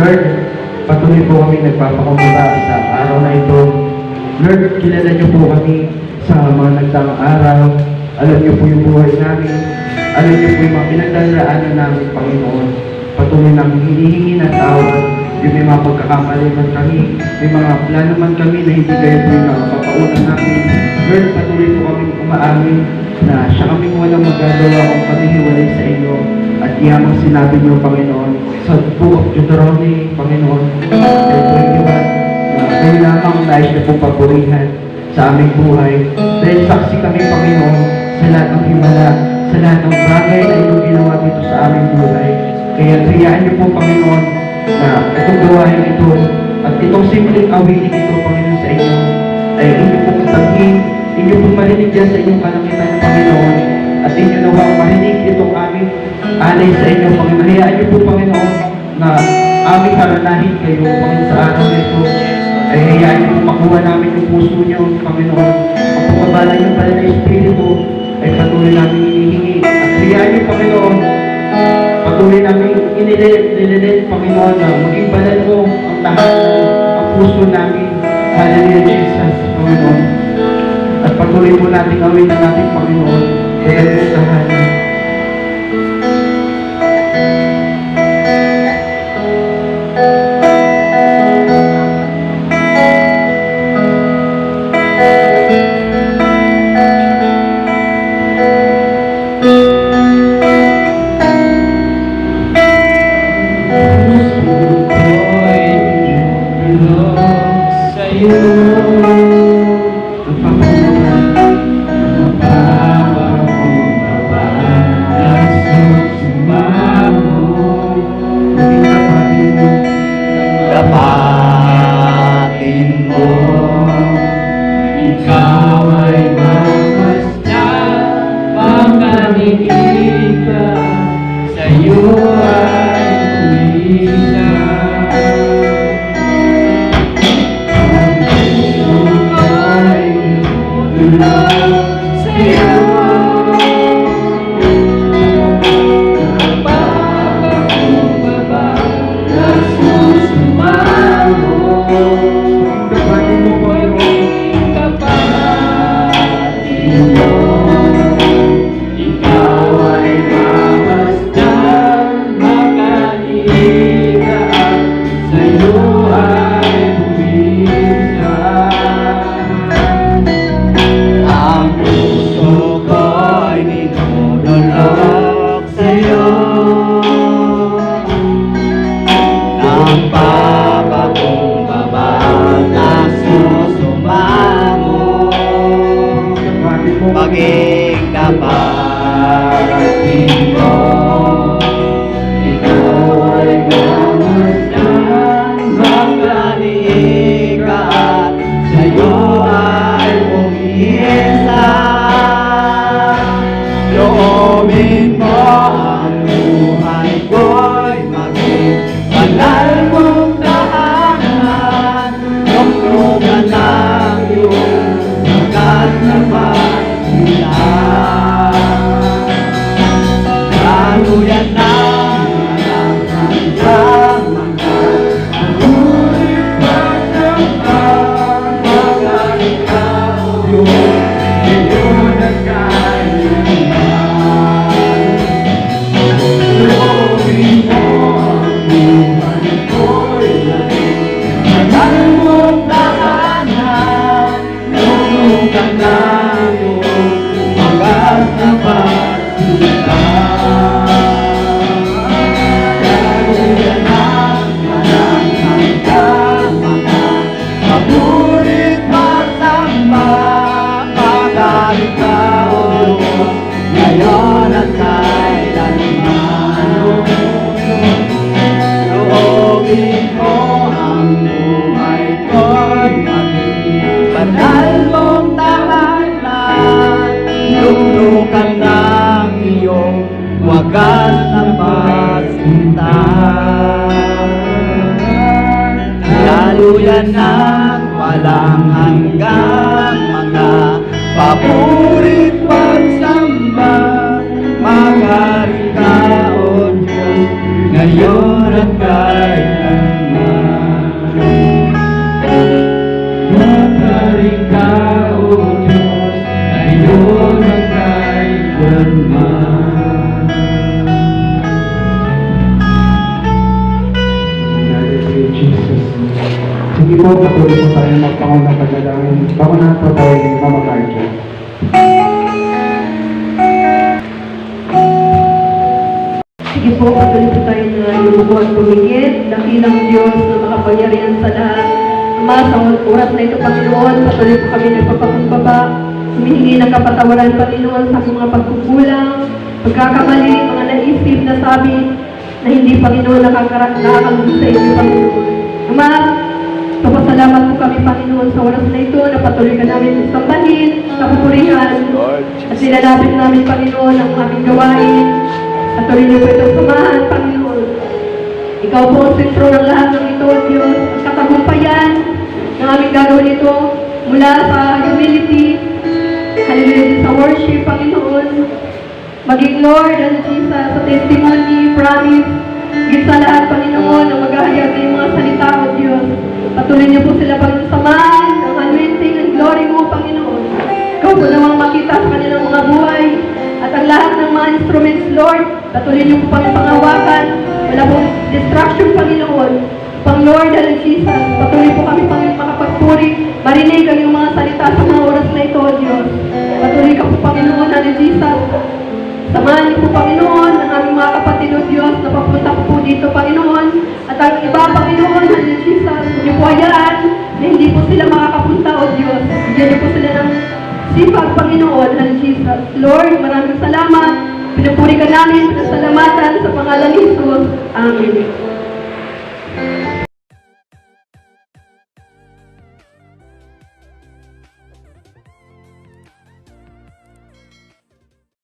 Lord, patuloy po kami nagpapakumbaba sa araw na ito. Lord, kilala niyo po kami sa mga nagdaang araw. Alam niyo po yung buhay namin. Alam niyo po yung mga pinagdaraanan namin, Panginoon. Patuloy namin hinihingi ng tawad. Yung may mga pagkakamali man kami, may mga plano man kami na hindi kayo po yung nakapapaunan namin. Lord, patuloy po kami umaamin na siya kaming walang magagawa kung kami hiwalay sa inyo. At iyamang sinabi niyo, Panginoon, sa Book of Deuteronomy, Panginoon, ay 21, na kayo lamang nais niyo pong papurihan sa aming buhay. Dahil saksi kami, Panginoon, sa lahat ng himala, sa lahat ng bagay na inyong ginawa dito sa aming buhay. Kaya hayaan niyo po, Panginoon, na itong gawain ito at itong simpleng awitin ito, Panginoon, sa inyo ay inyo pong taghin, inyo pong marinig dyan sa inyong kalangitan, Panginoon, at inyo nawang marinig itong aming alay sa inyo, Panginoon. Hayaan niyo po, Panginoon, na aming haranahin kayo, Panginoon, sa araw nito. Ay hayaan niyo po makuha namin yung puso niyo, Panginoon. Ang pagkabala niyo pala na Espiritu ay patuloy namin hinihingi. At hayaan niyo, Panginoon, patuloy namin inilit, Panginoon, na maging banal mo ang lahat ang puso namin. Hallelujah, Jesus, Panginoon. At patuloy po natin gawin ng ating Panginoon. Dahil po sa hali. wagas na pasinta. Daluyan ng walang hanggang mga papurit pagsamba. Maghari ka, O Diyos, ngayon at kailanman. Magaling ka, O Diyos, ngayon at kailanman. Jesus. Sige po, patuloy po tayo magpangon ng pagdalangin. Pangunahan po tayo ni Mama Cardia. Sige po, patuloy po tayo na lumubuhan tumingin. Dakilang Diyos na makapangyarihan sa lahat. Ama, sa oras na ito, Panginoon, patuloy po kami nagpapakumbaba. Humihingi ng kapatawaran, Panginoon, sa aming mga pagkukulang, pagkakamali, mga naisip na sabi na hindi, Panginoon, nakakalubi sa inyo, Panginoon. Ama, papasalamat po kami, Panginoon, sa oras na ito na patuloy ka namin sambahin, kapupurihan, at nilalapit namin, Panginoon, ang aming gawain. At tuloy niyo po itong samahan, Panginoon. Ikaw po ang sentro ng lahat ng ito, Diyos. Ang katagumpayan ng aming gagawin ito mula sa humility, hallelujah, sa worship, Panginoon. Maging Lord and Jesus sa testimony, promise, higit sa lahat, Panginoon, ang maghahayag ng mga salita, O Diyos. Patuloy niyo po sila, Panginoon, samahan ang anointing and glory mo, Panginoon. Ikaw po namang makita sa kanilang mga buhay. At ang lahat ng mga instruments, Lord, patuloy niyo po pangawakan. Wala pong distraction, Panginoon. Pang Lord and Jesus, patuloy po kami, Panginoon, makapagpuri. Marinig ang iyong mga salita sa mga oras na ito, Diyos. Patuloy ka po, Panginoon, and Jesus. Samahan niyo po, Panginoon, ang aming mga kapatid, O Diyos, na papunta po dito, Panginoon. At ang iba, Panginoon, and Jesus, niyo po hayaan na hindi po sila makakapunta, O Diyos. Bigyan niyo po sila ng sipag, Panginoon, and Jesus. Lord, maraming salamat. Pinupuri ka namin, pinasalamatan sa pangalan ni Jesus. Amen.